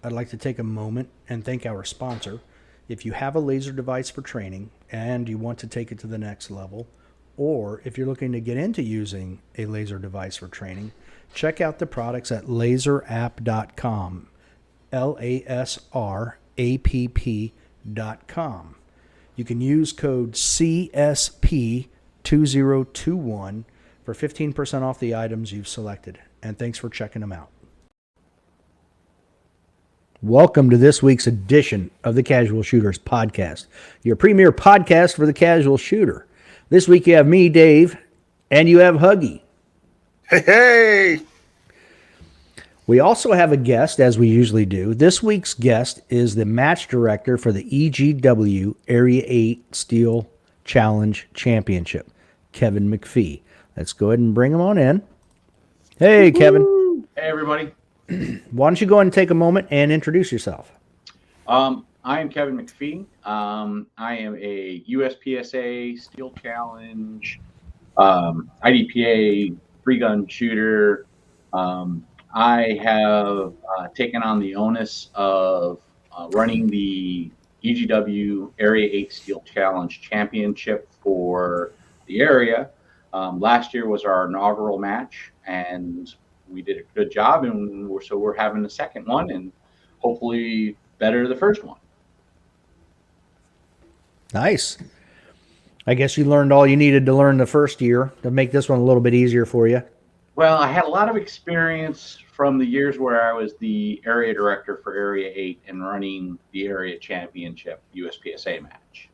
I'd like to take a moment and thank our sponsor. If you have a laser device for training and you want to take it to the next level, or if you're looking to get into using a laser device for training, check out the products at laserapp.com. LASRAPP.com. You can use code CSP2021 for 15% off the items you've selected. And thanks for checking them out. Welcome to this week's edition of the Casual Shooters Podcast, your premier podcast for the casual shooter. This week you have me, Dave, and you have Huggy. Hey! We also have a guest, as we usually do. This week's guest is the match director for the EGW Area 8 Steel Challenge Championship, Kevin McPhee. Let's go ahead and bring him on in. Hey, Kevin. Hey, everybody. Why don't you go ahead and take a moment and introduce yourself? I am Kevin McPhee. I am a USPSA Steel Challenge, IDPA three-gun shooter. I have taken on the onus of running the EGW Area 8 Steel Challenge Championship for the area. Last year was our inaugural match, and we did a good job, and we're having a second one, and hopefully better the first one. Nice. I guess you learned all you needed to learn the first year to make this one a little bit easier for you. Well, I had a lot of experience from the years where I was the area director for Area 8 and running the area championship USPSA match.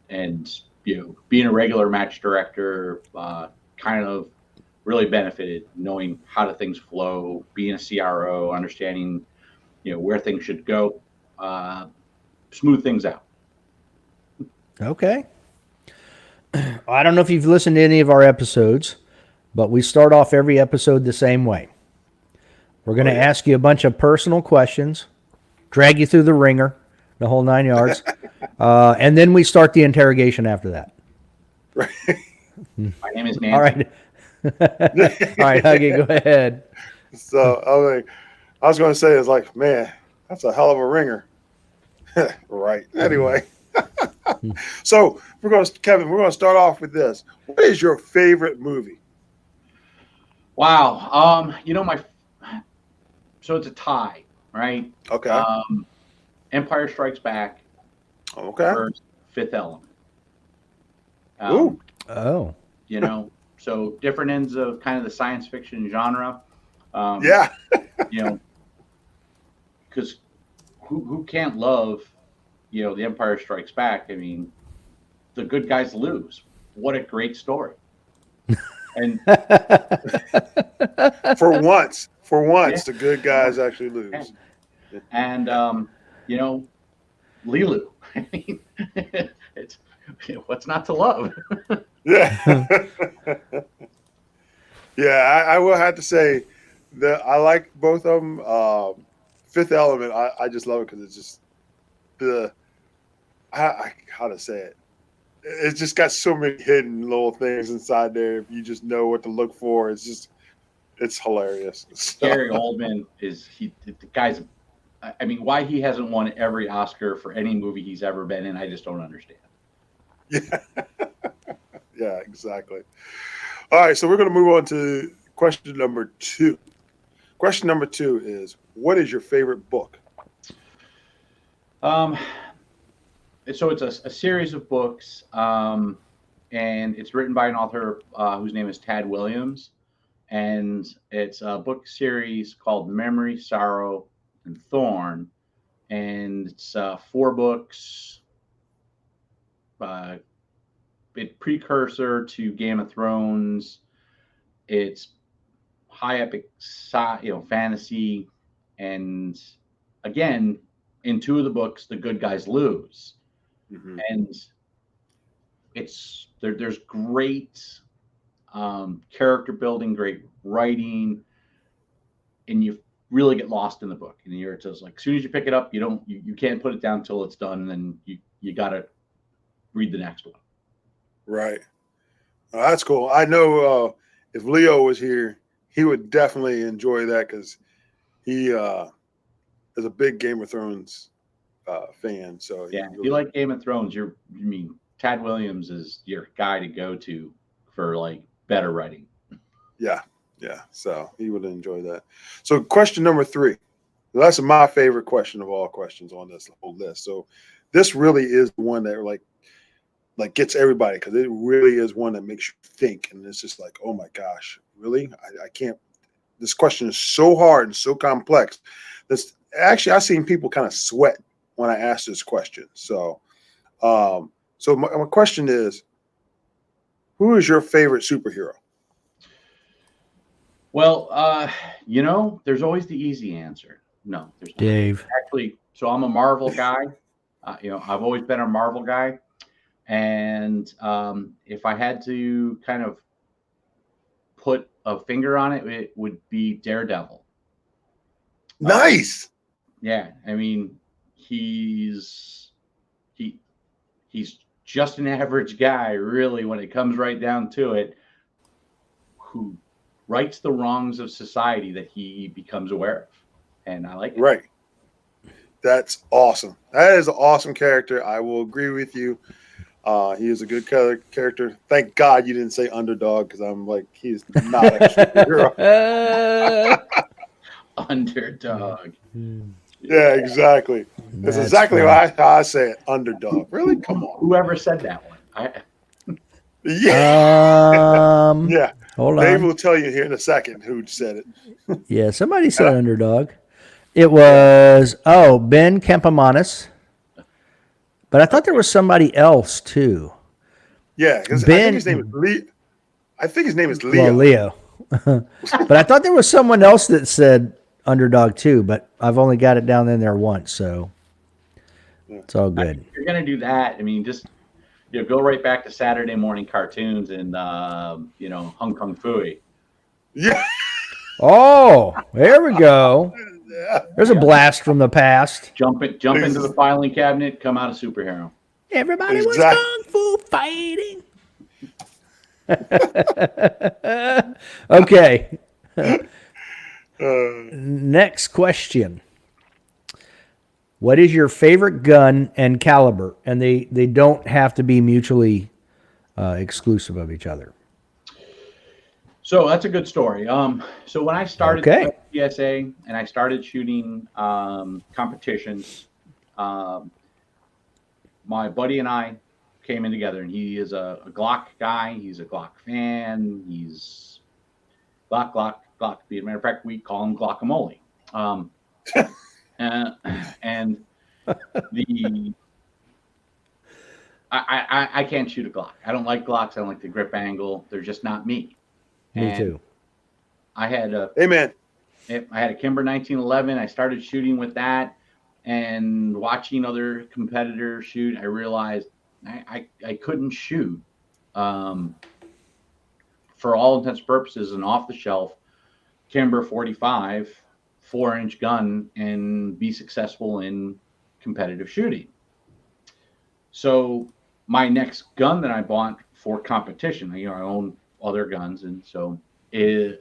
And, being a regular match director kind of really benefited knowing how do things flow, being a CRO, understanding, where things should go, smooth things out. Okay. I don't know if you've listened to any of our episodes, but we start off every episode the same way. We're going to ask you a bunch of personal questions, drag you through the ringer, the whole 9 yards, and then we start the interrogation after that. My name is Nancy. All right. All right, Huggy, go ahead. So I was going to say, it's like, man, that's a hell of a ringer. Right. Anyway. So Kevin, we're going to start off with this. What is your favorite movie? Wow. So it's a tie, right? Okay. Empire Strikes Back. Okay. First, Fifth Element. Oh. So different ends of kind of the science fiction genre. Yeah. Because who can't love, The Empire Strikes Back? I mean, the good guys lose. What a great story. And for once, the good guys actually lose. And Lilu. I mean, it's what's not to love. Yeah. Yeah, I will have to say that I like both of them. Fifth Element, I just love it because it's just how to say it. It's just got so many hidden little things inside there. If you just know what to look for, it's hilarious. Gary Oldman the guy's. I mean, why he hasn't won every Oscar for any movie he's ever been in, I just don't understand. Yeah. Yeah, exactly. All right, so we're going to move on to question number 2. Question number 2 is, what is your favorite book? So it's a series of books, and it's written by an author whose name is Tad Williams, and it's a book series called Memory, Sorrow, and Thorn, and it's 4 books. It precursor to Game of Thrones. It's high epic, fantasy, and again, in 2 of the books, the good guys lose, and there's great character building, great writing, and you really get lost in the book. And it's just like, as soon as you pick it up, you can't put it down until it's done, and then you got to read the next one. Right. That's cool. I know if Leo was here, he would definitely enjoy that because He is a big Game of Thrones fan. So Yeah, if you like Game of Thrones, Tad Williams is your guy to go to for like better writing. Yeah. So he would enjoy that. So question number 3. That's my favorite question of all questions on this whole list. So this really is the one that like gets everybody, because it really is one that makes you think, and it's just like, oh my gosh, really? I can't. This question is so hard and so complex. This actually, I've seen people kind of sweat when I ask this question. So, my question is, who is your favorite superhero? Well, there's always the easy answer. No, there's not. Dave. Actually, so I'm a Marvel guy. I've always been a Marvel guy. And if I had to kind of put a finger on it, it would be Daredevil. Nice. Yeah, I mean, he's just an average guy, really, when it comes right down to it, who rights the wrongs of society that he becomes aware of, and I like it. Right. That's awesome. That is an awesome character. I will agree with you. He is a good character. Thank God you didn't say underdog, because I'm like, he's not a superhero. Underdog. Yeah, exactly. That's exactly how I say it. Underdog. Really? Come on. Whoever said that one? Yeah. Yeah. Hold Dave on. will tell you here in a second who said it. Yeah, somebody said underdog. It was Ben Kempamanis. But I thought there was somebody else too. Yeah, because I think his name is Lee. I think his name is Leo. Well, Leo. But I thought there was someone else that said underdog too, but I've only got it down in there once, so it's all good. If you're gonna do that, I mean, just go right back to Saturday morning cartoons and Hong Kong Phooey. Yeah. Oh, there we go. There's a blast from the past. Jump into the filing cabinet, come out a superhero. Everybody was kung fu fighting. Okay. Next question. What is your favorite gun and caliber? And they don't have to be mutually exclusive of each other. So that's a good story. So when I started USPSA and I started shooting competitions, my buddy and I came in together, and he is a Glock guy. He's a Glock fan. He's Glock. As a matter of fact, we call him Glockamole. And I can't shoot a Glock. I don't like Glocks. I don't like the grip angle. They're just not me. Me too. I had a Kimber 1911. I started shooting with that, and watching other competitors shoot, I realized I couldn't shoot. For all intents and purposes, an off-the-shelf Kimber 45 4-inch gun and be successful in competitive shooting. So my next gun that I bought for competition, I own other guns, and so I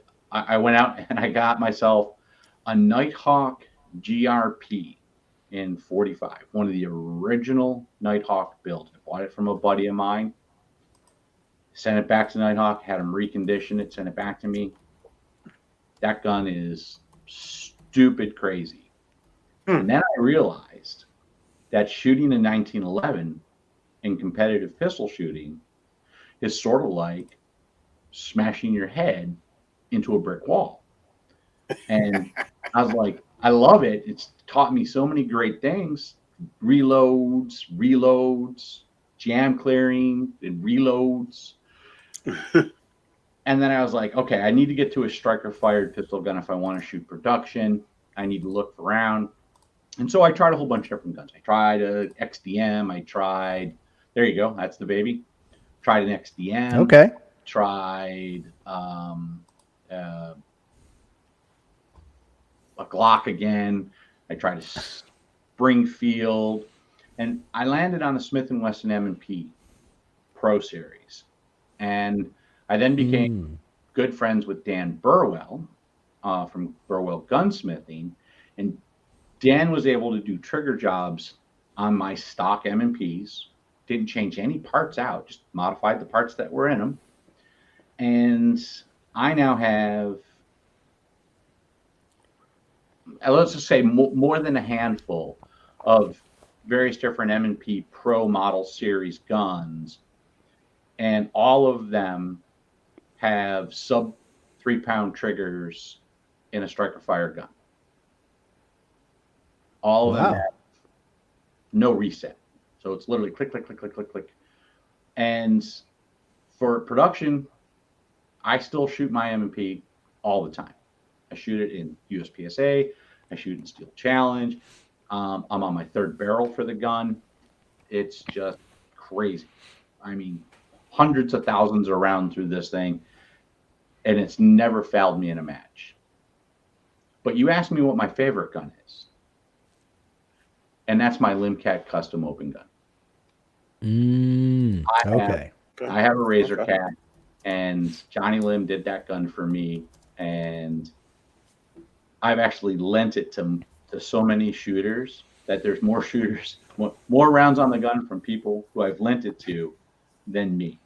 went out and I got myself a Nighthawk GRP in 45, one of the original Nighthawk builds. I bought it from a buddy of mine, sent it back to Nighthawk, had him recondition it, sent it back to me. That gun is stupid crazy. And then I realized that shooting a 1911 in competitive pistol shooting is sort of like smashing your head into a brick wall. And I was like, I love it. It's taught me so many great things. Reloads, jam clearing, and reloads. And then I was like, okay, I need to get to a striker-fired pistol gun if I want to shoot production. I need to look around. And so I tried a whole bunch of different guns. I tried a XDM. There you go. That's the baby. Tried an XDM. Okay. Tried a Glock again. I tried a Springfield. And I landed on the Smith & Wesson M&P Pro Series. And I then became good friends with Dan Burwell, from Burwell Gunsmithing, and Dan was able to do trigger jobs on my stock M&Ps. Didn't change any parts out, just modified the parts that were in them. And I now have, let's just say, more than a handful of various different M&P Pro Model Series guns, and all of them have sub 3-pound triggers in a striker fire gun. All of them have no reset. So it's literally click, click, click, click, click, click. And for production, I still shoot my M&P all the time. I shoot it in USPSA. I shoot in Steel Challenge. I'm on my 3rd barrel for the gun. It's just crazy. I mean, hundreds of thousands of rounds through this thing, and it's never fouled me in a match. But you asked me what my favorite gun is, and that's my Limcat custom open gun. I have a Razor Cat, and Johnny Lim did that gun for me, and I've actually lent it to so many shooters that there's more shooters, more rounds on the gun from people who I've lent it to than me.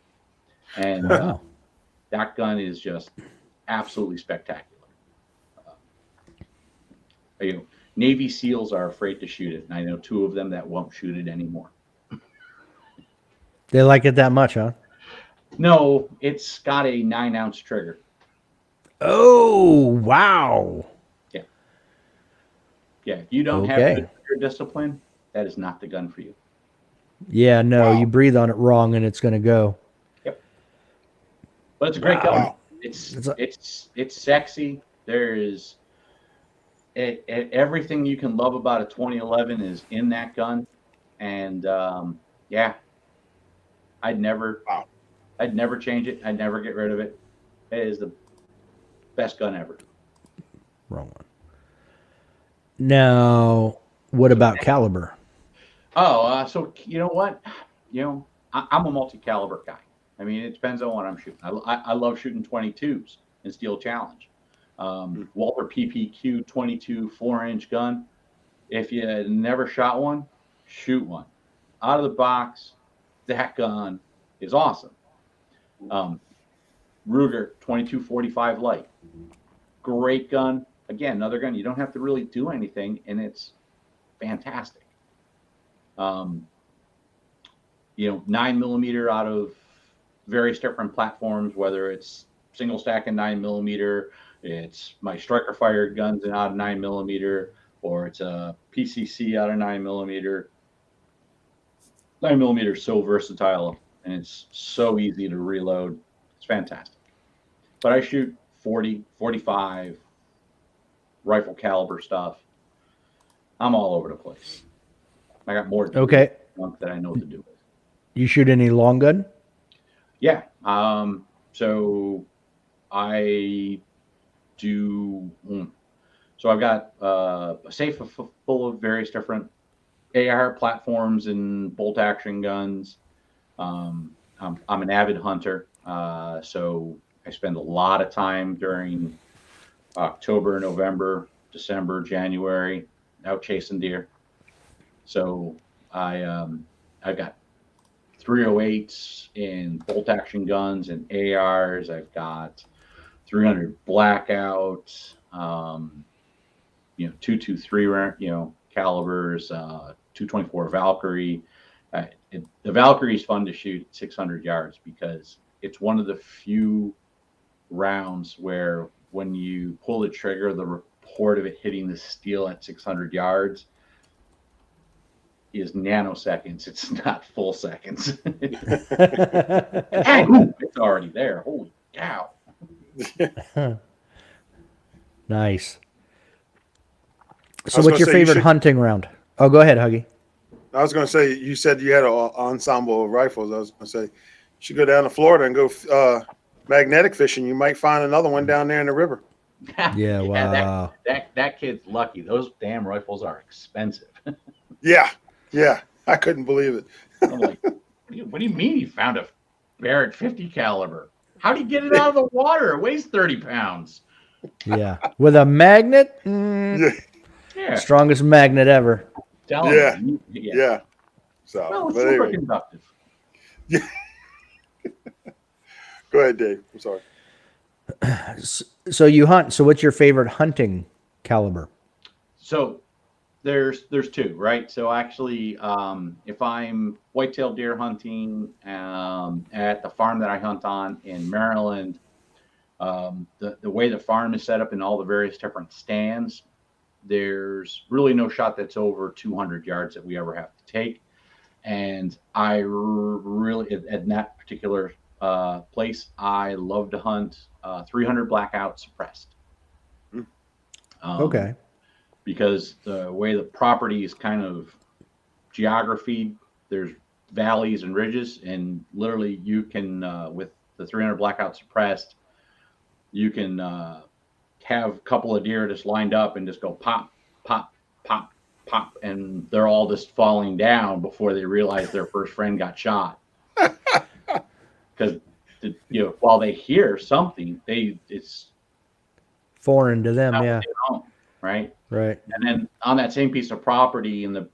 And that gun is just absolutely spectacular. Navy SEALs are afraid to shoot it, and I know 2 of them that won't shoot it anymore. They like it that much, huh? No, it's got a 9-ounce trigger. Oh, wow. Yeah, if you don't have good trigger discipline, that is not the gun for you. Yeah, no, you breathe on it wrong and it's going to go. Yep. But it's a great gun. It's sexy. There is everything you can love about a 2011 is in that gun, and I'd never change it. I'd never get rid of it. It is the best gun ever. Wrong one. Now, what about caliber? So you know what? I'm a multi-caliber guy. I mean, it depends on what I'm shooting. I love shooting 22s in Steel Challenge. Walther PPQ 22 4-inch gun. If you never shot one, shoot one. Out of the box, that gun is awesome. Ruger 2245 Light. Great gun. Again, another gun you don't have to really do anything, and it's fantastic. 9mm out of various different platforms, whether it's single stack and 9mm, it's my striker fire guns and out of 9mm, or it's a PCC out of 9mm. 9mm is so versatile, and it's so easy to reload. It's fantastic. But I shoot 40, 45 rifle caliber stuff. I'm all over the place. I got more that I know what to do with. You shoot any long gun? Yeah. So I do. So I've got a safe full of various different AR platforms and bolt action guns. I'm an avid hunter, so I spend a lot of time during October, November, December, January out chasing deer. So I've got 308s and bolt action guns and ARs. I've got 300 blackout, 223 calibers, 224 Valkyrie. The Valkyrie is fun to shoot at 600 yards because it's one of the few rounds where when you pull the trigger, the report of it hitting the steel at 600 yards is nanoseconds. It's not full seconds. It's already there. Holy cow. Nice. So what's your favorite hunting round? Oh, go ahead, Huggy. I was going to say, you said you had an ensemble of rifles. I was going to say, you should go down to Florida and go magnetic fishing. You might find another one down there in the river. Yeah, wow. That kid's lucky. Those damn rifles are expensive. Yeah, I couldn't believe it. I'm like, what do you mean you found a Barrett 50 caliber? How do you get it out of the water? It weighs 30 pounds. Yeah. With a magnet? Yeah, Yeah, Strongest magnet ever. telling yeah, you. Yeah. yeah. So, Well, it's but super anyway, conductive. yeah. Go ahead, Dave. I'm sorry. So you hunt. So what's your favorite hunting caliber? So there's two, right? So actually, if I'm whitetail deer hunting at the farm that I hunt on in Maryland, the way the farm is set up in all the various different stands, there's really no shot that's over 200 yards that we ever have to take. And really, at that particular place, I love to hunt 300 blackout suppressed. Mm, Um, Okay. because the way the property is kind of geography, there's valleys and ridges, and literally you can, with the 300 blackout suppressed, you can have a couple of deer just lined up and just go pop, pop, pop, pop, and they're all just falling down before they realize their first friend got shot. Because while they hear something, it's Foreign to them. not what Yeah. they know, right? Right. And then on that same piece of property in the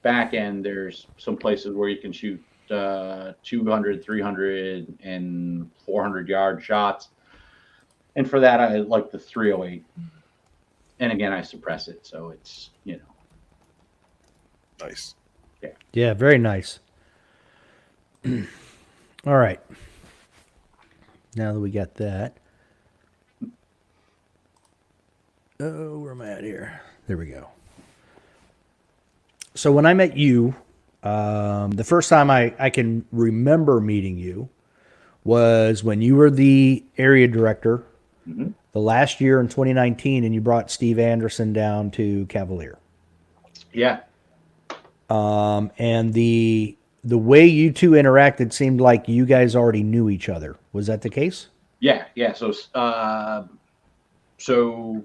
back end, there's some places where you can shoot 200, 300, and 400-yard shots. And for that, I like the 308. And again, I suppress it. So it's, nice. yeah. Yeah. Very nice. All right. Now that we got that. Oh, where am I at here? There we go. So when I met you, the first time I can remember meeting you was when you were the area director Mhm. the last year in 2019, and you brought Steve Anderson down to Cavalier. Yeah. And the way you two interacted seemed like you guys already knew each other. Was that the case? Yeah. Yeah. So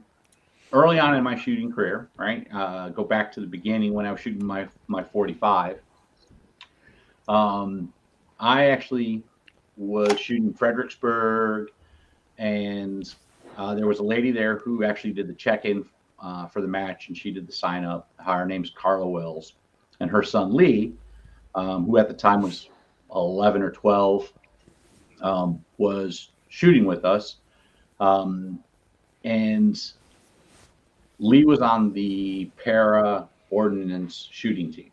early on in my shooting career, right? Go back to the beginning when I was shooting my 45. Um, I actually was shooting Fredericksburg, and there was a lady there who actually did the check-in for the match, and she did the sign-up. Her name's Carla Wells, and her son Lee, who at the time was 11 or 12, was shooting with us. And Lee was on the para ordnance shooting team,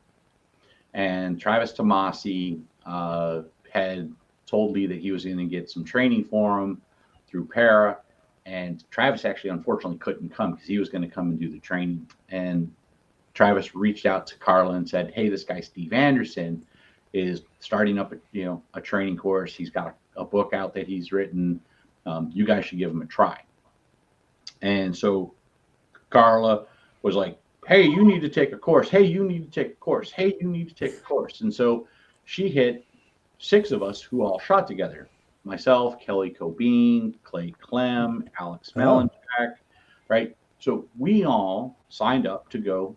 and Travis Tomasi had told Lee that he was going to get some training for him through para, and Travis actually unfortunately couldn't come because he was going to come and do the training. And Travis reached out to Carla and said, "Hey, this guy Steve Anderson is starting up a training course. He's got a book out that he's written. You guys should give him a try." And so Carla was like, "Hey, you need to take a course. Hey, you need to take a course. Hey, you need to take a course." And so she hit 6 of us who all shot together. Myself, Kelly Cobean, Clay Clem, Alex Oh. Melenchak, right? So we all signed up to go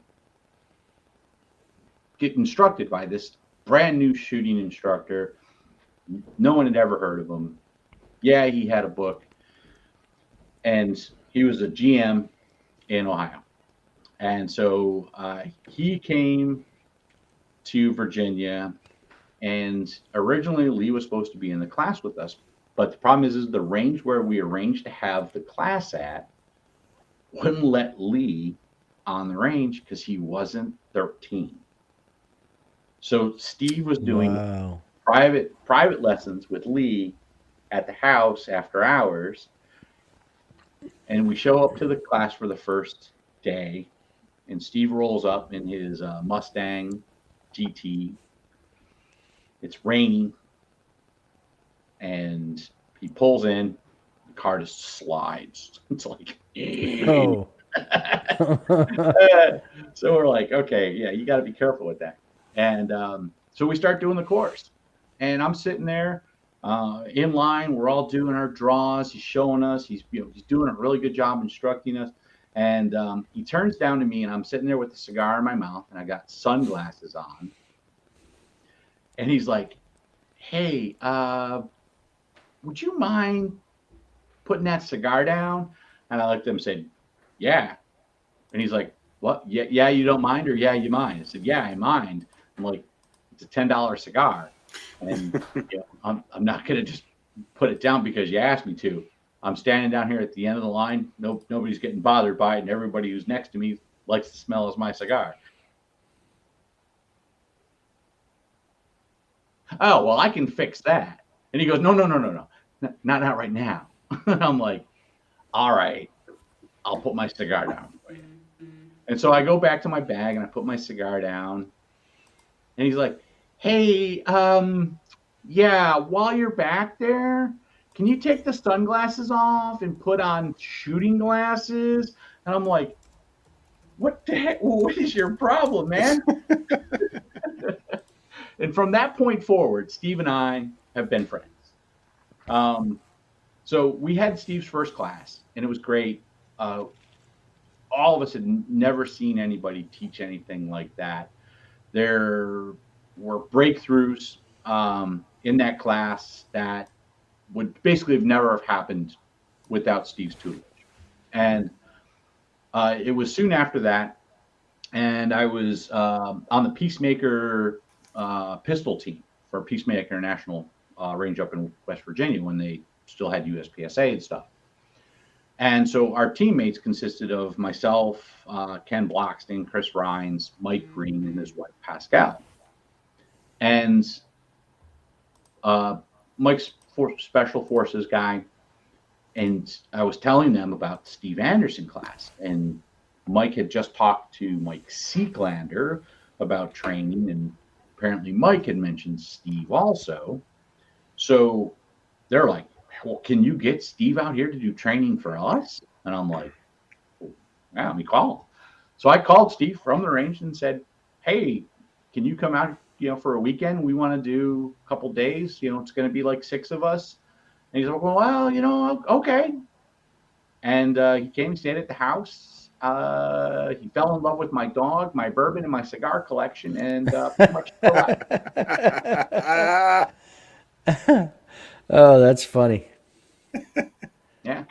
get instructed by this brand new shooting instructor. No one had ever heard of him. Yeah, he had a book, and he was a GM in Ohio. And so he came to Virginia, and originally Lee was supposed to be in the class with us. But the problem is the range where we arranged to have the class at wouldn't let Lee on the range because he wasn't 13. So Steve was doing Wow. private lessons with Lee at the house after hours. And we show up to the class for the first day, and Steve rolls up in his Mustang GT. It's raining, and he pulls in. The car just slides. It's like, Oh. so we're like, okay, yeah, you got to be careful with that. And so we start doing the course, and I'm sitting there in line. We're all doing our draws. He's showing us. He's doing a really good job instructing us. And he turns down to me, and I'm sitting there with a cigar in my mouth, and I got sunglasses on. And he's like, "Hey, would you mind putting that cigar down? And I looked at him and said, yeah. And he's like, what? Yeah, yeah, you don't mind, or yeah, you mind? I said, yeah, I mind. I'm like, it's a $10 cigar. And I'm not going to just put it down because you asked me to. I'm standing down here at the end of the line. Nobody's getting bothered by it. And everybody who's next to me likes the smell of my cigar. Oh, well, I can fix that. And he goes, no. Not right now. And I'm like, all right, I'll put my cigar down for you. And so I go back to my bag and I put my cigar down. And he's like, hey, yeah, while you're back there, can you take the sunglasses off and put on shooting glasses? And I'm like, what the heck? What is your problem, man? And from that point forward, Steve and I have been friends. So we had Steve's first class, and it was great. All of us had never seen anybody teach anything like that. There were breakthroughs in that class that would basically have never have happened without Steve's tutelage. And it was soon after that, and I was on the Peacemaker pistol team for Peacemaker National range up in West Virginia when they still had USPSA and stuff. And so our teammates consisted of myself, Ken Bloxton, Chris Rhines, Mike Green, and his wife Pascal. And Mike's special forces guy. And I was telling them about Steve Anderson class. And Mike had just talked to Mike Seeklander about training. And apparently Mike had mentioned Steve also. So they're like, well, can you get Steve out here to do training for us? And I'm like, yeah, let me call. So I called Steve from the range and said, hey, can you come out, for a weekend? We want to do a couple days. It's going to be like 6 of us. And he's like, well, okay. And he came and stayed at the house. He fell in love with my dog, my bourbon, and my cigar collection, and pretty much Oh, that's funny. Yeah.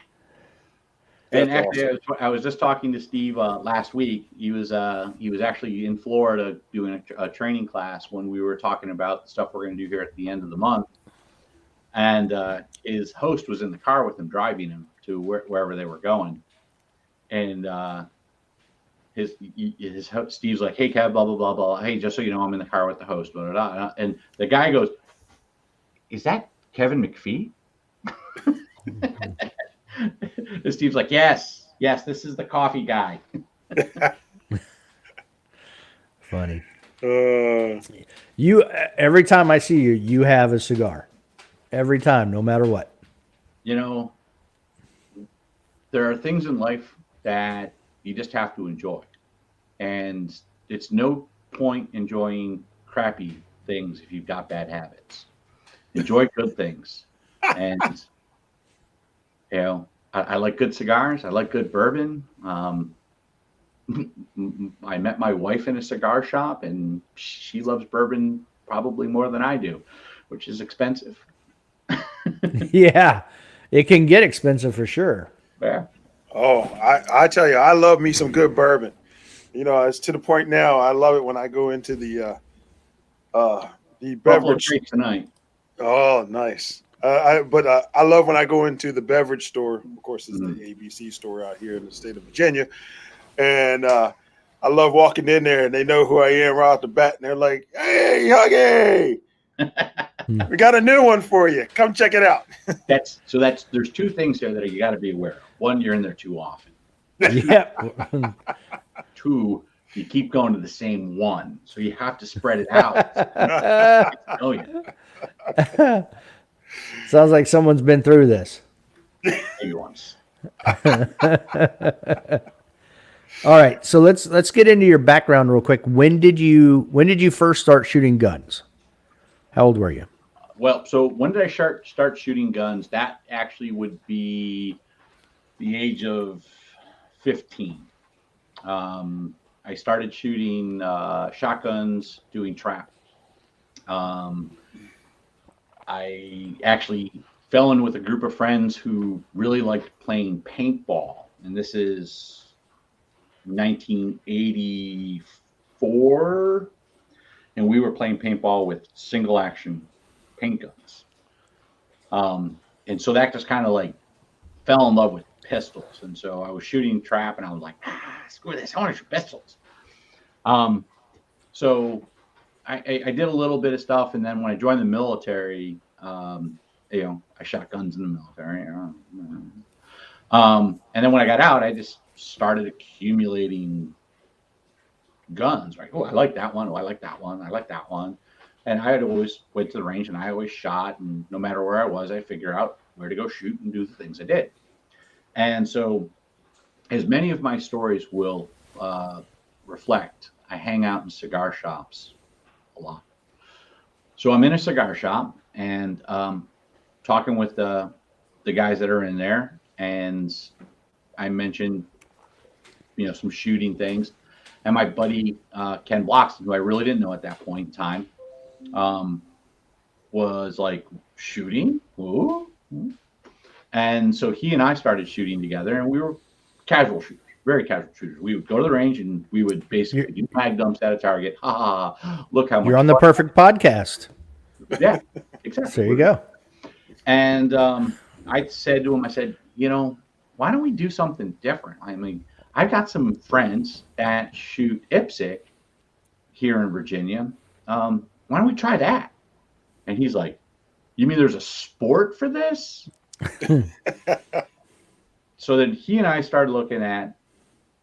That's And actually, awesome. I was just talking to Steve last week. He was actually in Florida doing a training class when we were talking about the stuff we're going to do here at the end of the month. And his host was in the car with him, driving him to wherever they were going. And his Steve's like, hey, Kev, blah, blah, blah, blah. Hey, just so you know, I'm in the car with the host. Blah, blah, blah. And the guy goes, is that Kevin McPhee? And Steve's like, yes, this is the coffee guy. Funny. You every time I see you, you have a cigar. Every time, no matter what. There are things in life that you just have to enjoy. And it's no point enjoying crappy things if you've got bad habits. Enjoy good things. And, I like good cigars. I like good bourbon. I met my wife in a cigar shop, and she loves bourbon probably more than I do, which is expensive. Yeah, it can get expensive for sure. Yeah. Oh, I tell you, I love me some good bourbon. It's to the point now. I love it when I go into the Buffalo beverage. Trace tonight. Oh, nice. I love when I go into the beverage store. Of course, it's the ABC store out here in the state of Virginia, and I love walking in there, and they know who I am right off the bat, and they're like, "Hey, Huggy, we got a new one for you. Come check it out." There's 2 things there that you got to be aware of. 1, you're in there too often. Yeah. 2, you keep going to the same one, so you have to spread it out. Oh yeah. Sounds like someone's been through this. Maybe once. All right, so let's get into your background real quick. When did you first start shooting guns? How old were you? Well, so when did I start shooting guns? That actually would be the age of 15. I started shooting shotguns, doing trap. I actually fell in with a group of friends who really liked playing paintball. And this is 1984. And we were playing paintball with single action paint guns. And so that just kind of like fell in love with pistols. And so I was shooting trap and I was like, screw this, I want to shoot pistols. So I did a little bit of stuff. And then when I joined the military, I shot guns in the military. And then when I got out, I just started accumulating guns, right? Oh, I like that one. Oh, I like that one. I like that one. And I had always went to the range and I always shot. And no matter where I was, I figure out where to go shoot and do the things I did. And so, as many of my stories will reflect, I hang out in cigar shops a lot. So I'm in a cigar shop and talking with the guys that are in there, and I mentioned, some shooting things. And my buddy Ken Bloxton, who I really didn't know at that point in time, was like, shooting? Ooh. And so he and I started shooting together, and we were casual shooters, very casual shooters. We would go to the range and we would basically do mag dumps at a target. Ha ha! Look how much you're on the perfect podcast. Yeah, exactly. There you go. And I said to him, I said, why don't we do something different? I mean, I've got some friends that shoot IPSC here in Virginia. Why don't we try that? And he's like, you mean there's a sport for this? So then he and I started looking at,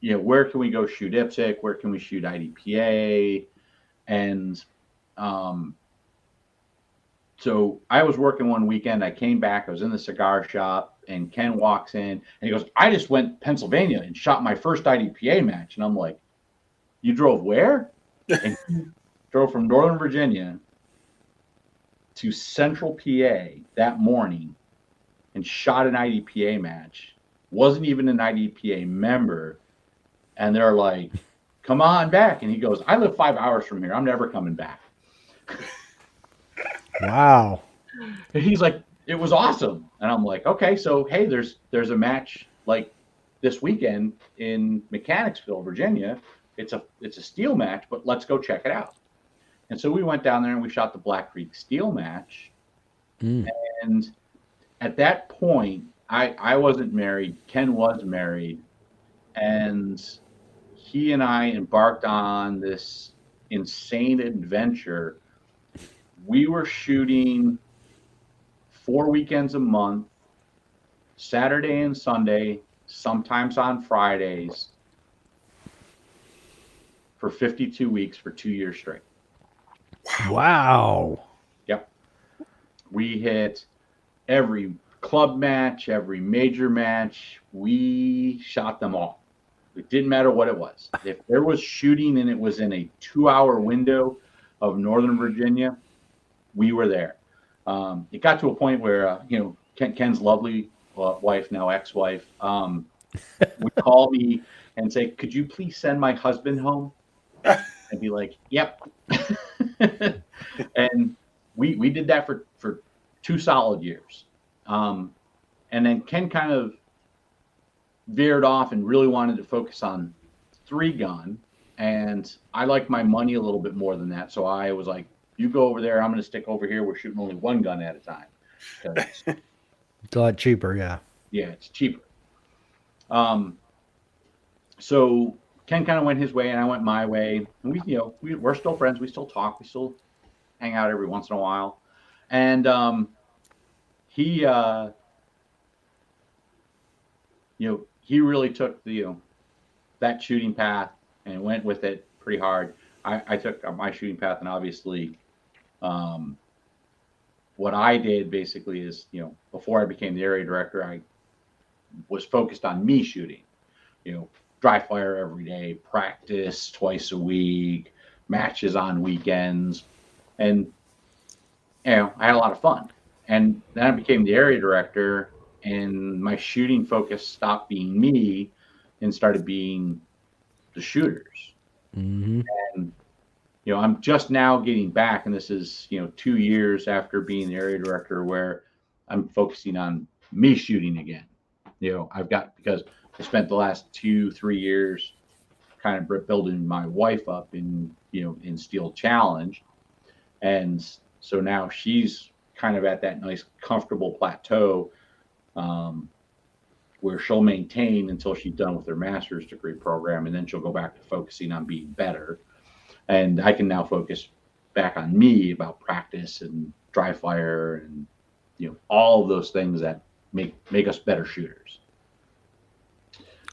where can we go shoot IPSC? Where can we shoot IDPA? And so I was working one weekend. I came back. I was in the cigar shop, and Ken walks in, and he goes, I just went to Pennsylvania and shot my first IDPA match. And I'm like, you drove where? And he drove from Northern Virginia to Central PA that morning and shot an IDPA match. Wasn't even an IDPA member. And they're like, come on back. And he goes, I live 5 hours from here. I'm never coming back. Wow. And he's like, it was awesome. And I'm like, okay, so hey, there's a match like this weekend in Mechanicsville, Virginia. It's a steel match, but let's go check it out. And so we went down there and we shot the Black Creek steel match. And at that point, I wasn't married. Ken was married. And he and I embarked on this insane adventure. We were shooting 4 weekends a month, Saturday and Sunday, sometimes on Fridays, for 52 weeks for 2 years straight. Wow. Yep. We hit every club match, every major match. We shot them all. It didn't matter what it was. If there was shooting and it was in a 2-hour window of Northern Virginia, we were there. It got to a point where, Ken's lovely wife, now ex-wife, would call me and say, could you please send my husband home? I'd be like, yep. And we did that for 2 solid years. And then Ken kind of veered off and really wanted to focus on 3-gun. And I like my money a little bit more than that. So I was like, you go over there, I'm going to stick over here. We're shooting only 1 gun at a time. It's a lot cheaper, yeah. Yeah, it's cheaper. So Ken kind of went his way and I went my way. And we're still friends. We still talk. We still hang out every once in a while. And he really took that shooting path and went with it pretty hard. I took my shooting path, and obviously what I did basically is, before I became the area director, I was focused on me shooting, dry fire every day, practice twice a week, matches on weekends. And, I had a lot of fun. And then I became the area director, and my shooting focus stopped being me and started being the shooters. Mm-hmm. And, I'm just now getting back, and this is, 2 years after being the area director, where I'm focusing on me shooting again. Because I spent the last 2-3 years kind of building my wife up in Steel Challenge, and so now she's kind of at that nice comfortable plateau, where she'll maintain until she's done with her master's degree program, and then she'll go back to focusing on being better. And I can now focus back on me about practice and dry fire and all of those things that make us better shooters.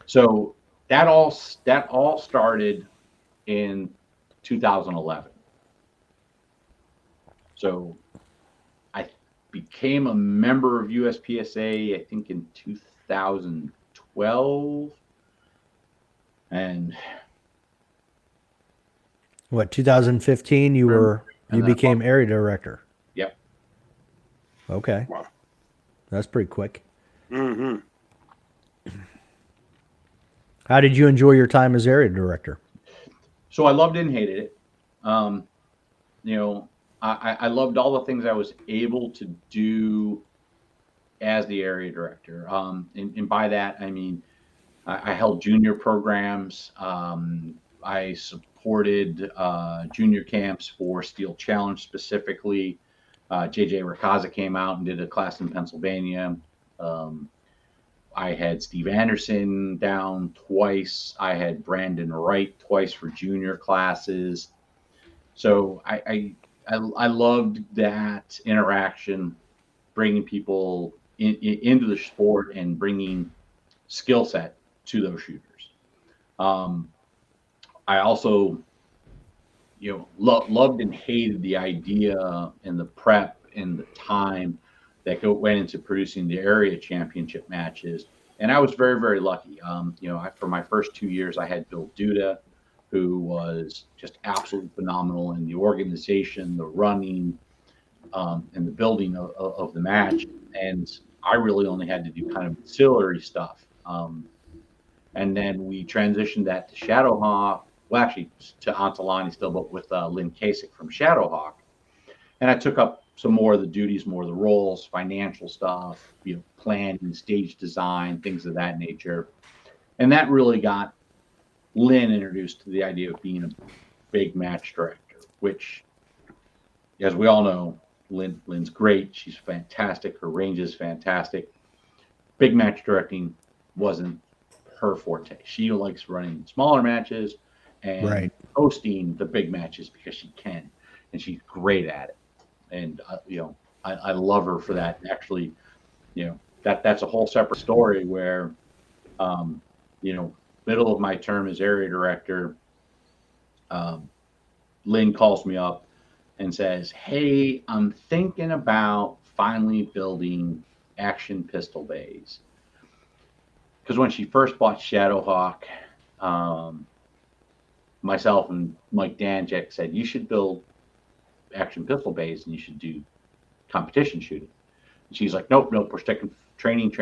So that all started in 2011. So I became a member of USPSA, I think, in 2012. And 2015 you became area director. Yep. Okay. Wow. That's pretty quick. Mm-hmm. How did you enjoy your time as area director? So I loved and hated it. I loved all the things I was able to do as the area director. And by that, I mean, I held junior programs. I supported junior camps for Steel Challenge specifically. JJ Rakaza came out and did a class in Pennsylvania. I had Steve Anderson down twice. I had Brandon Wright twice for junior classes. So I loved that interaction, bringing people into the sport and bringing skill set to those shooters. I also, loved and hated the idea and the prep and the time that went into producing the area championship matches. And I was very, very lucky. For my first 2 years, I had Bill Duda, who was just absolutely phenomenal in the organization, the running, and the building of the match. And I really only had to do kind of ancillary stuff. And then we transitioned that to Shadowhawk. Well, actually, to Antalani still, but with Lynn Kasich from Shadowhawk. And I took up some more of the duties, more of the roles, financial stuff, planning, stage design, things of that nature. And that really got Lynn introduced to the idea of being a big match director, which, as we all know, Lynn's great. She's fantastic. Her range is fantastic. Big match directing wasn't her forte. She likes running smaller matches and hosting the big matches because she can, and she's great at it. And I love her for that. Actually, that's a whole separate story where, middle of my term as area director, Lynn calls me up and says, "Hey, I'm thinking about finally building action pistol bays." Because when she first bought Shadowhawk, myself and Mike Danjek said, "You should build action pistol bays and you should do competition shooting." And she's like, nope, we're sticking training.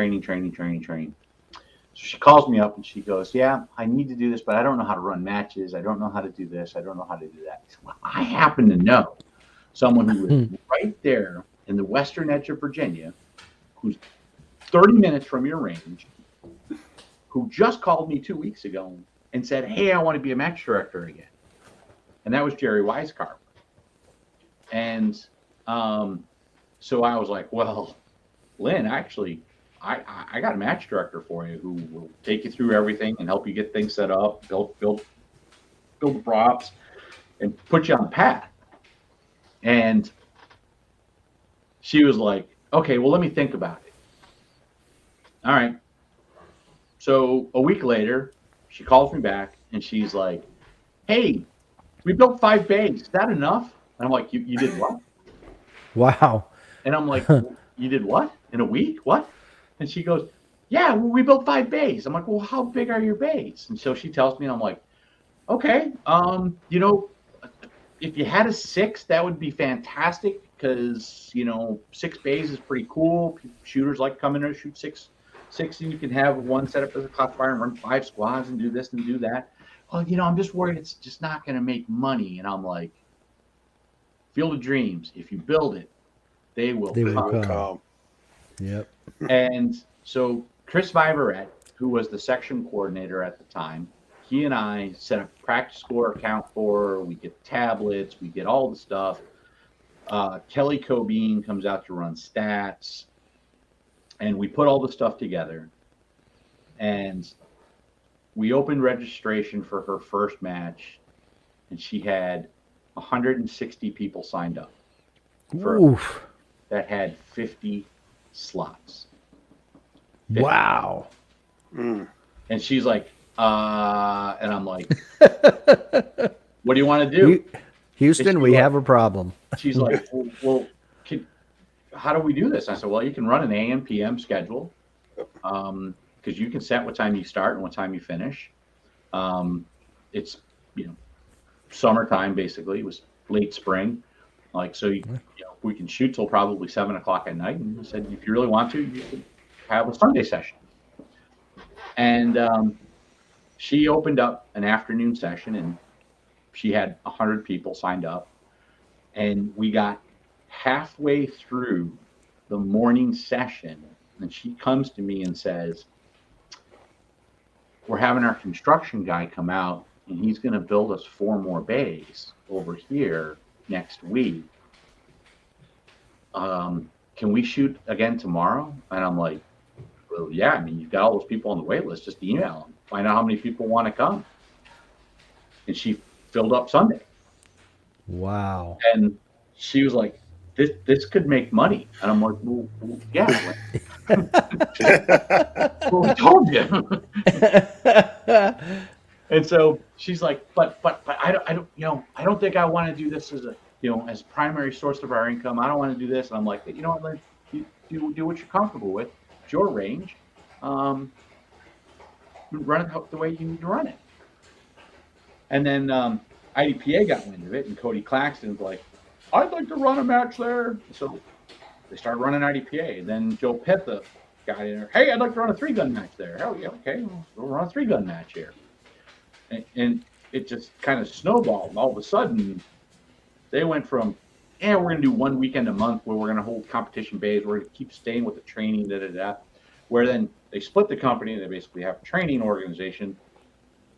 So she calls me up and she goes, "Yeah, I need to do this, but I don't know how to run matches. I don't know how to do this. I don't know how to do that." I said, "Well, I happen to know someone who is right there in the western edge of Virginia, who's 30 minutes from your range, who just called me 2 weeks ago and said, 'Hey, I want to be a match director again.'" And that was Jerry Weiscarver. And so I was like, "Well, Lynn, actually, I got a match director for you who will take you through everything and help you get things set up, build the props, and put you on the path." And she was like, "Okay, well, let me think about it." All right. So a week later, she calls me back and she's like, "Hey, we built 5 bays. Is that enough?" And I'm like, you did what?" Wow. And I'm like, "You did what? In a week? What?" And she goes, "Yeah, we built 5 bays." I'm like, "Well, how big are your bays?" And so she tells me, and I'm like, "Okay, if you had a 6, that would be fantastic because 6 bays is pretty cool. Shooters like come in and shoot six, and you can have one set up as a classifier and run 5 squads and do this and do that. Well, I'm just worried it's just not going to make money." And I'm like, "Field of Dreams, if you build it, they will come." Yep. And so Chris Viverette, who was the section coordinator at the time, he and I set up practice score account for her. We get tablets, we get all the stuff. Kelly Cobean comes out to run stats, and we put all the stuff together. And we opened registration for her first match, and she had 160 people signed up Oof. that had 50 slots. 50. Wow. Mm. And she's like, and I'm like, what do you want to do? Houston, we have a problem. She's like, well how do we do this? I said, well, you can run an AM, PM schedule, because you can set what time you start and what time you finish. It's, summertime, basically. It was late spring. Like, so we can shoot till probably 7 o'clock at night. And I said, if you really want to, you can have a Sunday session. And she opened up an afternoon session, and she had 100 people signed up. And we got halfway through the morning session, and she comes to me and says, we're having our construction guy come out, and he's going to build us 4 more bays over here next week. Can we shoot again tomorrow? And I'm like, well, yeah, I mean, you've got all those people on the wait list. Just email them, find out how many people want to come. And she filled up Sunday. Wow. And she was like, this could make money. And I'm like, well yeah. Well, we told you. And so she's like, but I don't think I want to do this as a, as primary source of our income. I don't want to do this. And I'm like, you know what, you do what you're comfortable with. It's your range. Run it the way you need to run it. And then IDPA got wind of it, and Cody Claxton's like, I'd like to run a match there. So they started running IDPA. And then Joe Pitha got in there. Hey, I'd like to run a 3-gun match there. Oh, yeah, okay. We'll run a 3-gun match here. And it just kind of snowballed. And all of a sudden, they went from, we're going to do 1 weekend a month where we're going to hold competition bays. We're going to keep staying with the training, where then they split the company, and they basically have a training organization.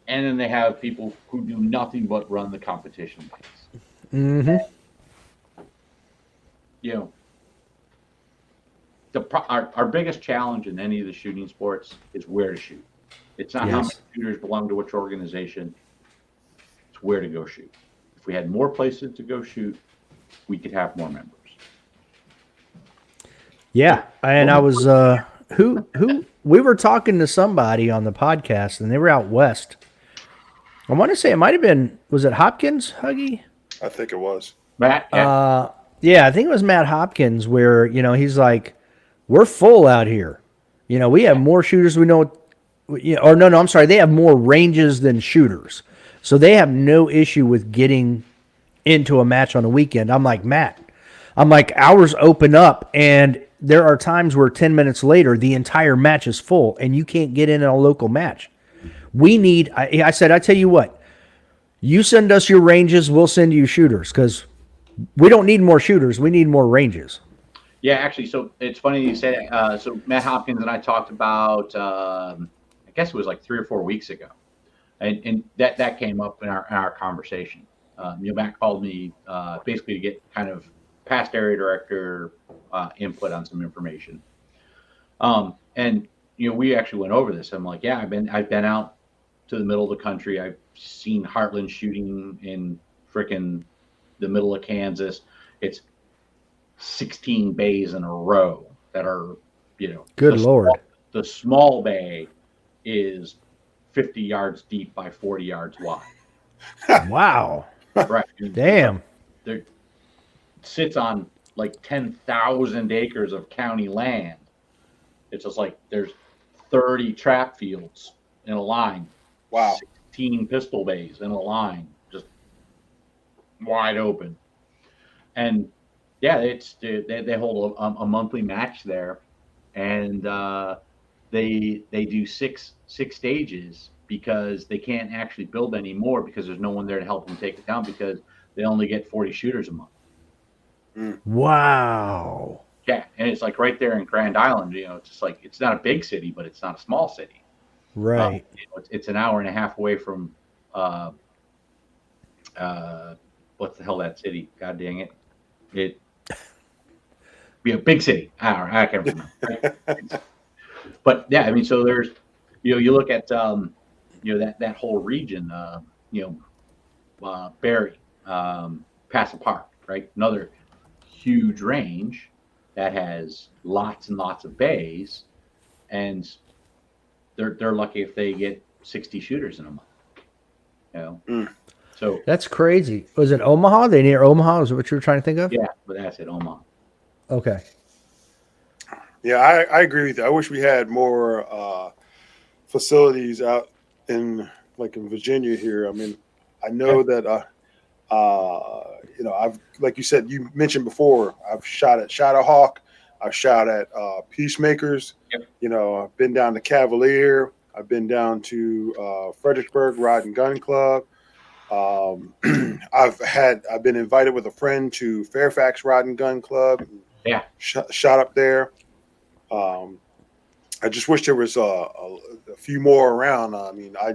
And then they have people who do nothing but run the competition bays. Mm-hmm. Our biggest challenge in any of the shooting sports is where to shoot. It's not how many shooters belong to which organization. It's where to go shoot. If we had more places to go shoot, we could have more members. Yeah, and I was who we were talking to somebody on the podcast, and they were out west. I want to say it might have been, was it Hopkins, Huggy? I think it was. Matt? Yeah, I think it was Matt Hopkins, where, he's like, we're full out here. We have more shooters we know. Or no, I'm sorry. They have more ranges than shooters. So they have no issue with getting into a match on a weekend. I'm like, Matt, ours open up, and there are times where 10 minutes later, the entire match is full, and you can't get in a local match. We need, I said, I tell you what, you send us your ranges, we'll send you shooters, because we don't need more shooters. We need more ranges. Yeah, actually, so it's funny you say that. So Matt Hopkins and I talked about, I guess it was like 3 or 4 weeks ago, and that came up in our conversation. Matt called me basically to get kind of past area director input on some information, and we actually went over this. I'm like, yeah, I've been out to the middle of the country. I've seen Heartland shooting in frickin' the middle of Kansas. It's 16 bays in a row that are, Good Lord. The small bay is 50 yards deep by 40 yards wide. Wow. Right. Damn. It sits on like 10,000 acres of county land. It's just like there's 30 trap fields in a line. Wow. 16 pistol bays in a line, just wide open. And yeah, they hold a monthly match there, and they do six stages because they can't actually build any more because there's no one there to help them take it down because they only get 40 shooters a month. Wow. Yeah, and it's like right there in Grand Island. It's just like it's not a big city, but it's not a small city. Right. It's an hour and a half away from uh, what's the hell that city? God dang it! It be a big city. I can't remember. Right? But yeah, I mean, so there's you look at that whole region. Barry, Paso Park, right? Another huge range that has lots and lots of bays, and they're lucky if they get 60 shooters in a month. You know, Mm. so That's crazy. Was it Omaha? They near Omaha? Is that what you were trying to think of? yeah, but that's it, Omaha. Okay. Yeah, I agree with you. I wish we had more facilities out in in Virginia here. I mean, I know that I've like you said, you mentioned before, I've shot at Shadowhawk, I've shot at Peacemakers. Yep. I've been down to Cavalier, I've been down to Fredericksburg Rod and Gun Club. I've been invited with a friend to Fairfax Rod and Gun Club. Yeah. Shot up there. I just wish there was a few more around. I mean, I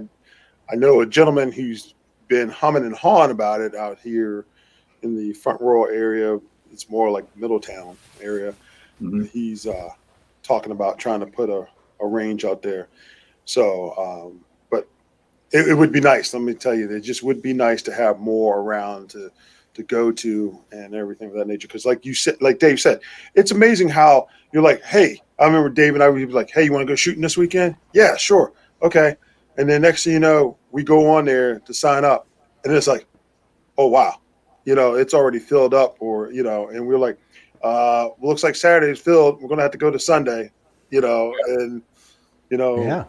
know a gentleman who's been humming and hawing about it out here in the Front Royal area. It's more like Middletown area. Mm-hmm. He's talking about trying to put a range out there. So, but it would be nice. Let me tell you, it just would be nice to have more around to go to and everything of that nature. Because like you said, like Dave said, it's amazing how you're like, hey, I remember Dave and I would be like, hey, you want to go shooting this weekend? Yeah, sure. Okay. And then next thing you know, we go on there to sign up. And it's like, oh, wow. It's already filled up and we're like, looks like Saturday's filled. We're going to have to go to Sunday, and, Yeah.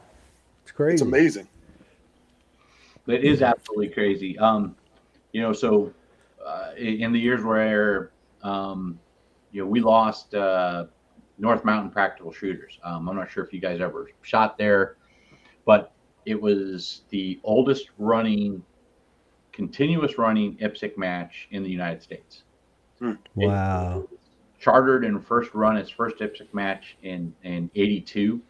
It's crazy. it's amazing. It is absolutely crazy. So in the years where we lost North Mountain Practical Shooters. I'm not sure if you guys ever shot there, but it was the oldest continuous running IPSC match in the United States. Wow. It chartered and first run its first IPSC match in '82,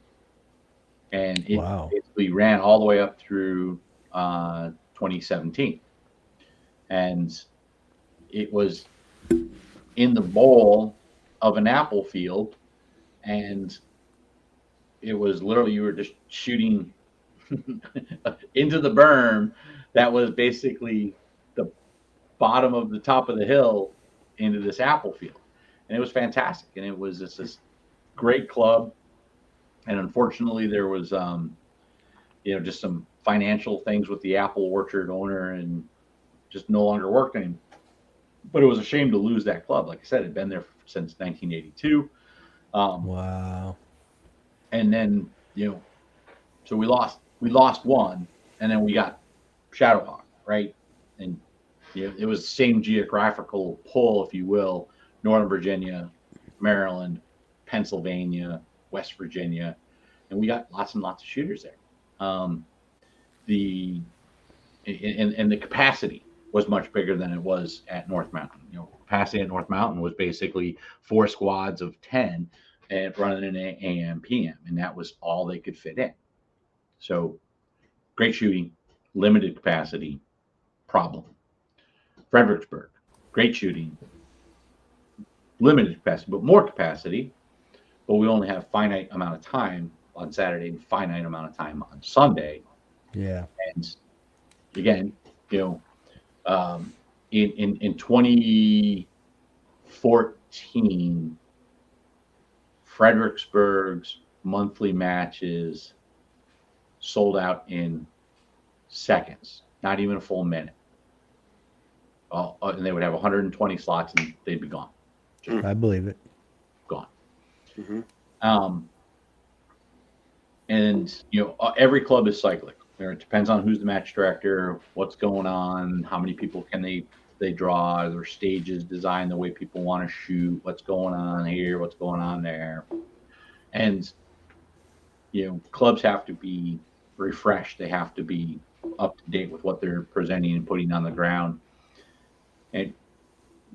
and it basically ran all the way up through 2017, and it was in the bowl of an apple field, and it was literally you were just shooting into the berm that was basically the bottom of the top of the hill into this apple field, and it was fantastic. And it was this great club, and unfortunately there was just some financial things with the apple orchard owner, and just no longer working. But it was a shame to lose that club. Like I said, it had been there since 1982. Wow. And then so we lost one, and then we got Shadowhawk, right? And it was the same geographical pull, if you will: Northern Virginia, Maryland, Pennsylvania, West Virginia, and we got lots and lots of shooters there. The capacity was much bigger than it was at North Mountain. Capacity at North Mountain was basically 4 squads of 10 and running an AM PM, and that was all they could fit in. So great shooting, limited capacity, problem. Fredericksburg, great shooting, limited capacity, but more capacity, but we only have finite amount of time on Saturday and finite amount of time on Sunday. Yeah. And again, in 2014, Fredericksburg's monthly matches sold out in seconds, not even a full minute. And they would have 120 slots, and they'd be gone. I believe it. Gone. Mm-hmm. And every club is cyclic. It depends on who's the match director, what's going on, how many people can they draw, their stages designed the way people want to shoot, what's going on here, what's going on there. And clubs have to be refreshed. They have to be up to date with what they're presenting and putting on the ground. And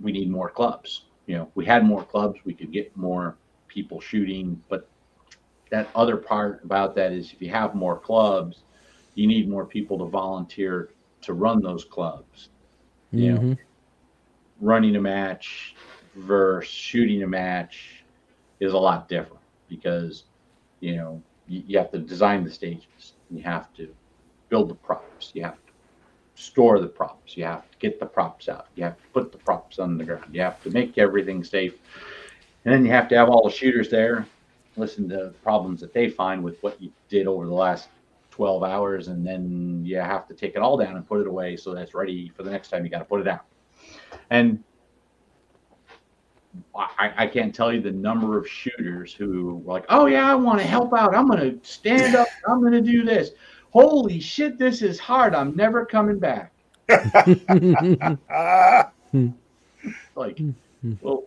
we need more clubs. we had more clubs, we could get more people shooting. But that other part about that is if you have more clubs, you need more people to volunteer to run those clubs. Mm-hmm. Running a match versus shooting a match is a lot different because, you have to design the stages. You have to build the props. You have to store the props. You have to get the props out. You have to put the props on the ground. You have to make everything safe. And then you have to have all the shooters there, listen to problems that they find with what you did over the last 12 hours. And then you have to take it all down and put it away so that's ready for the next time you got to put it out. And I can't tell you the number of shooters who were like, oh, yeah, I want to help out. I'm going to stand up. I'm going to do this. Holy shit, this is hard. I'm never coming back. Like, well,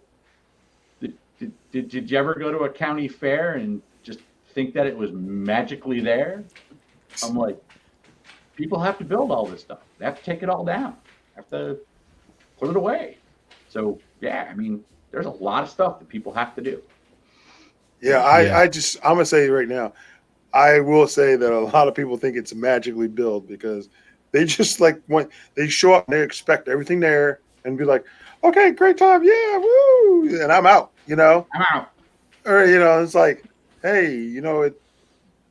did you ever go to a county fair and just think that it was magically there? I'm like, people have to build all this stuff. They have to take it all down. They have to put it away. So, yeah, I mean, there's a lot of stuff that people have to do. Yeah, I'm gonna say right now, I will say that a lot of people think it's magically built because they just when they show up, they expect everything there and be like, okay, great time, yeah, woo, and I'm out, I'm out. or it's like, hey,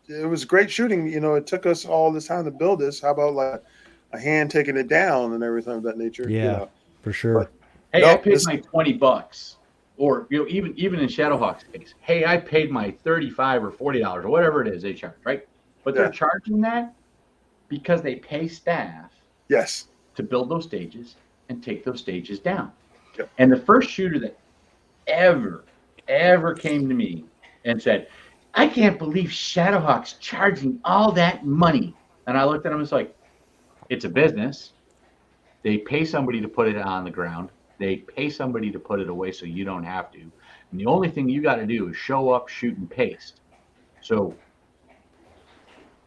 it was great shooting, it took us all this time to build this. How about like a hand taking it down and everything of that nature? Yeah, for sure. But, hey, I paid my $20, or even in Shadowhawk's case, hey, I paid my $35 or $40 or whatever it is they charge, right? But they're charging that because they pay staff, yes, to build those stages and take those stages down. Yep. And the first shooter that ever came to me and said, I can't believe Shadowhawk's charging all that money. And I looked at him and was like, it's a business. They pay somebody to put it on the ground. They pay somebody to put it away so you don't have to. And the only thing you got to do is show up, shoot, and paste. So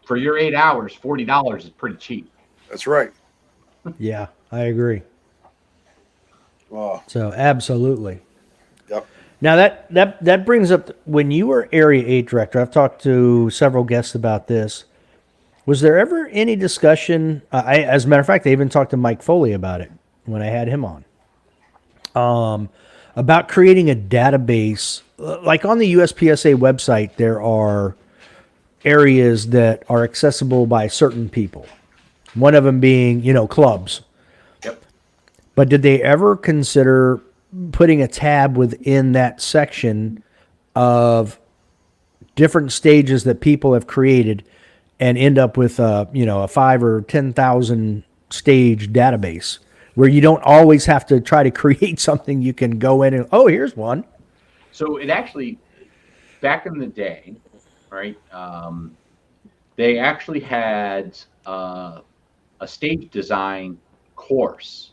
for your 8 hours, $40 is pretty cheap. that's right. Yeah, I agree. Wow. So absolutely. Yep. Now that brings up when you were Area 8 director. I've talked to several guests about this. Was there ever any discussion? As a matter of fact, I even talked to Mike Foley about it when I had him on. About creating a database, like on the USPSA website, there are areas that are accessible by certain people. One of them being, clubs. Yep. But did they ever consider putting a tab within that section of different stages that people have created and end up with a 5 or 10,000 stage database where you don't always have to try to create something? You can go in and, oh, here's one. So it actually, back in the day, right, they actually had a stage design course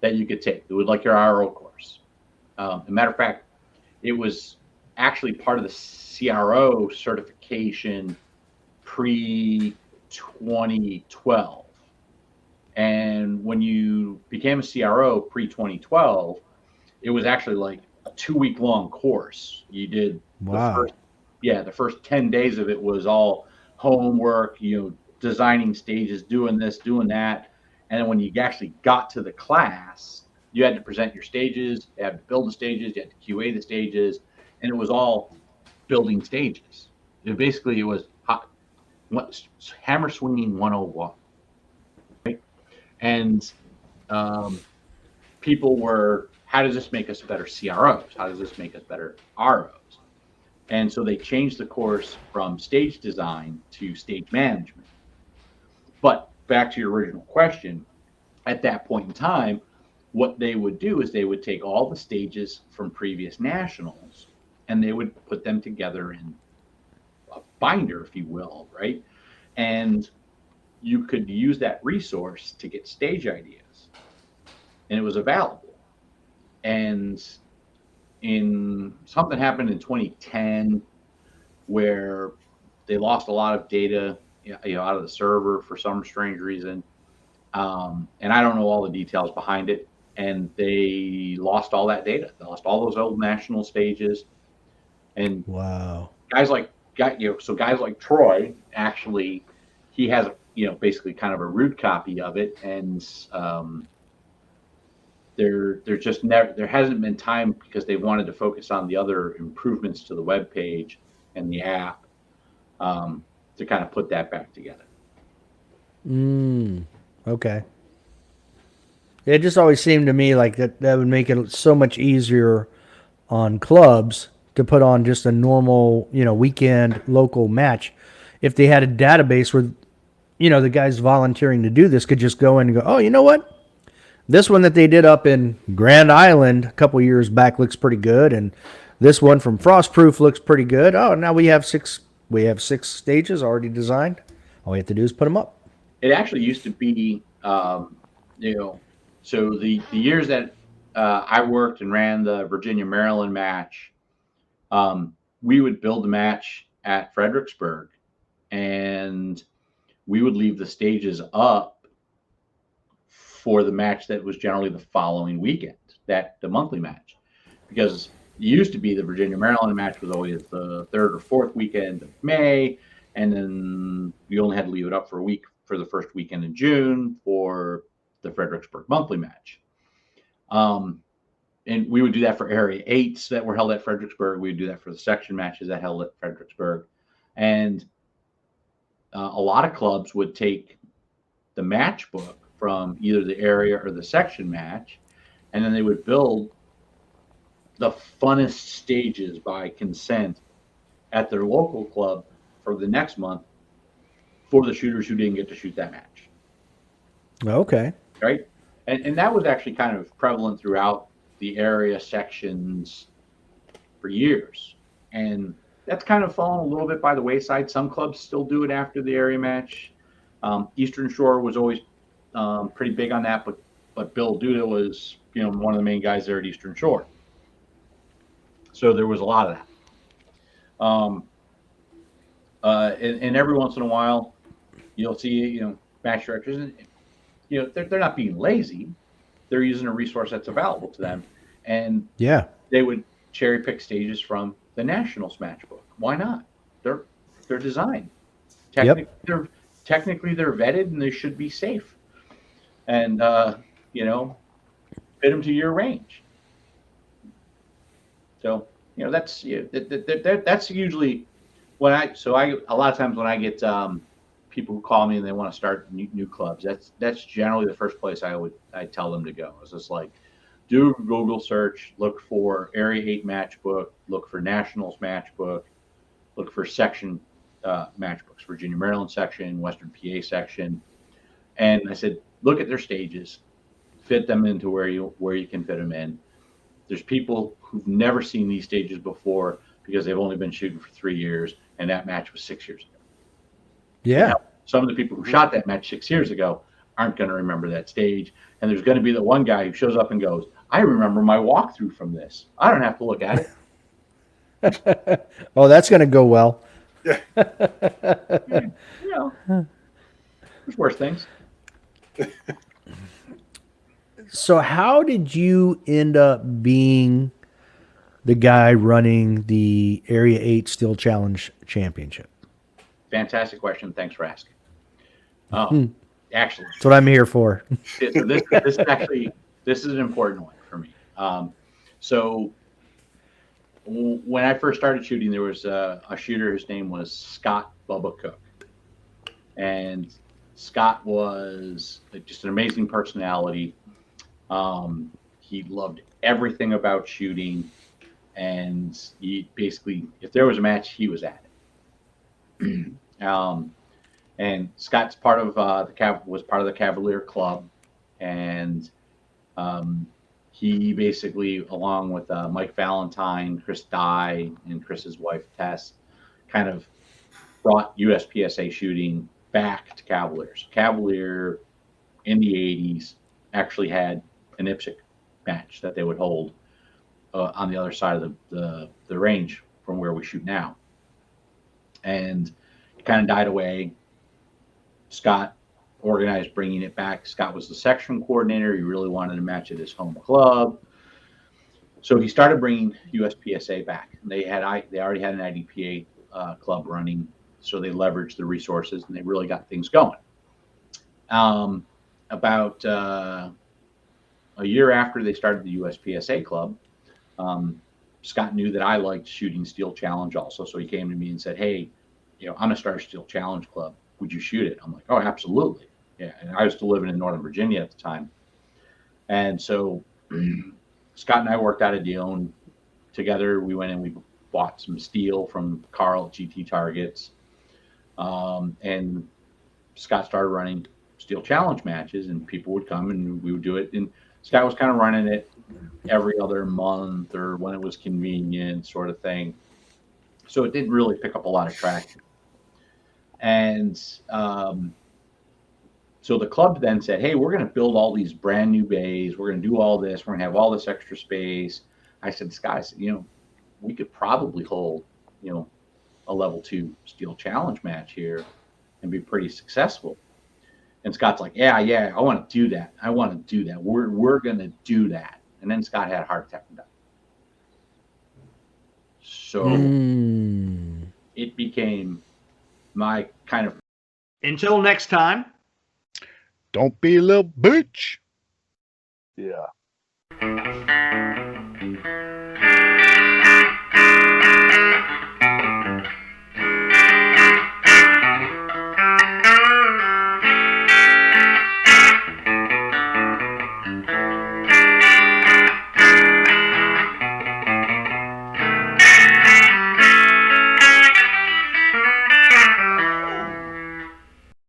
that you could take. It was like your RO course. As a matter of fact, it was actually part of the CRO certification pre-2012. And when you became a CRO pre-2012, it was actually like a 2-week-long course. You did Wow. the first 10 days of it was all homework, designing stages, doing this, doing that. And then when you actually got to the class, you had to present your stages, you had to build the stages, you had to QA the stages, and it was all building stages. It was hammer swinging 101. Right? And people were, how does this make us better CROs? How does this make us better ROs? And so they changed the course from stage design to stage management. But back to your original question, at that point in time, what they would do is they would take all the stages from previous nationals and they would put them together in a binder, if you will, right? And you could use that resource to get stage ideas, and it was available. And something happened in 2010 where they lost a lot of data, out of the server for some strange reason. And I don't know all the details behind it. and they lost all that data. They lost all those old national stages, and Wow. guys like Troy, actually, he has basically kind of a root copy of it, and there hasn't been time because they wanted to focus on the other improvements to the web page and the app, to kind of put that back together. Okay. It just always seemed to me like that would make it so much easier on clubs to put on just a normal, weekend local match. If they had a database where, the guys volunteering to do this could just go in and go, oh, you know what? This one that they did up in Grand Island a couple years back looks pretty good, and this one from Frostproof looks pretty good. Oh, now we have six stages already designed. All we have to do is put them up. It actually used to be, so the years that I worked and ran the Virginia Maryland match, we would build a match at Fredericksburg, and we would leave the stages up for the match that was generally the following weekend, the monthly match, because it used to be the Virginia Maryland match was always the third or fourth weekend of May, and then we only had to leave it up for a week for the first weekend in June for the Fredericksburg monthly match. And we would do that for Area 8s that were held at Fredericksburg. We would do that for the section matches that held at Fredericksburg. And a lot of clubs would take the match book from either the area or the section match, and then they would build the funnest stages by consent at their local club for the next month for the shooters who didn't get to shoot that match. Okay. Right? And that was actually kind of prevalent throughout the area sections for years. And that's kind of fallen a little bit by the wayside. Some clubs still do it after the area match. Eastern Shore was always pretty big on that, but Bill Duda was, one of the main guys there at Eastern Shore. So there was a lot of that. And every once in a while, you'll see, match directors, and they're not being lazy. They're using a resource that's available to them, and they would cherry pick stages from the Nationals match book. Why not? They're designed. Technically, they're vetted, and they should be safe. And fit them to your range. So that's usually when a lot of times when I get people who call me and they want to start new clubs, that's generally the first place I tell them to go. It's just like, do a Google search, look for Area 8 match book, look for Nationals match book, look for section match books, Virginia Maryland section, Western PA section, and I said, look at their stages, fit them into where you can fit them in. There's people who've never seen these stages before because they've only been shooting for 3 years, and that match was 6 years ago. Yeah. Now, some of the people who shot that match 6 years ago aren't going to remember that stage, and there's going to be the one guy who shows up and goes, I remember my walkthrough from this. I don't have to look at it. Oh, that's going to go well. Yeah. There's worse things. So how did you end up being the guy running the Area 8 Steel Challenge Championship? Fantastic question. Thanks for asking. Actually, that's what I'm here for. This is an important one for me. So when I first started shooting, there was a shooter. His name was Scott Bubba Cook, and Scott was just an amazing personality. He loved everything about shooting, and he basically, if there was a match, he was at it. And Scott's was part of the Cavalier Club, and he basically, along with Mike Valentine, Chris Dye, and Chris's wife Tess, kind of brought USPSA shooting back to Cavaliers. Cavalier in the 80s actually had an IPSC match that they would hold on the other side of the range from where we shoot now. And it kind of died away. Scott organized bringing it back. Scott was the section coordinator. He really wanted to match at his home club. So he started bringing USPSA back. They already had an IDPA club running, so they leveraged the resources and they really got things going. About a year after they started the USPSA club, Scott knew that I liked shooting Steel Challenge also, so he came to me and said, "Hey, I'm gonna start a Steel Challenge club. Would you shoot it?" I'm like, "Oh, absolutely." Yeah, and I was still living in Northern Virginia at the time, and so Scott and I worked out a deal, and together we went and we bought some steel from Carl at GT Targets, and Scott started running Steel Challenge matches, and people would come and we would do it. And Scott was kind of running it every other month or when it was convenient, sort of thing. So it didn't really pick up a lot of traction. And so the club then said, "Hey, we're going to build all these brand new bays. We're going to do all this. We're going to have all this extra space." I said, "Scott, we could probably hold, a level 2 Steel Challenge match here and be pretty successful." And Scott's like, yeah, I want to do that. We're going to do that. And then Scott had a heart attack and died. So it became my kind of. Until next time. Don't be a little bitch. Yeah.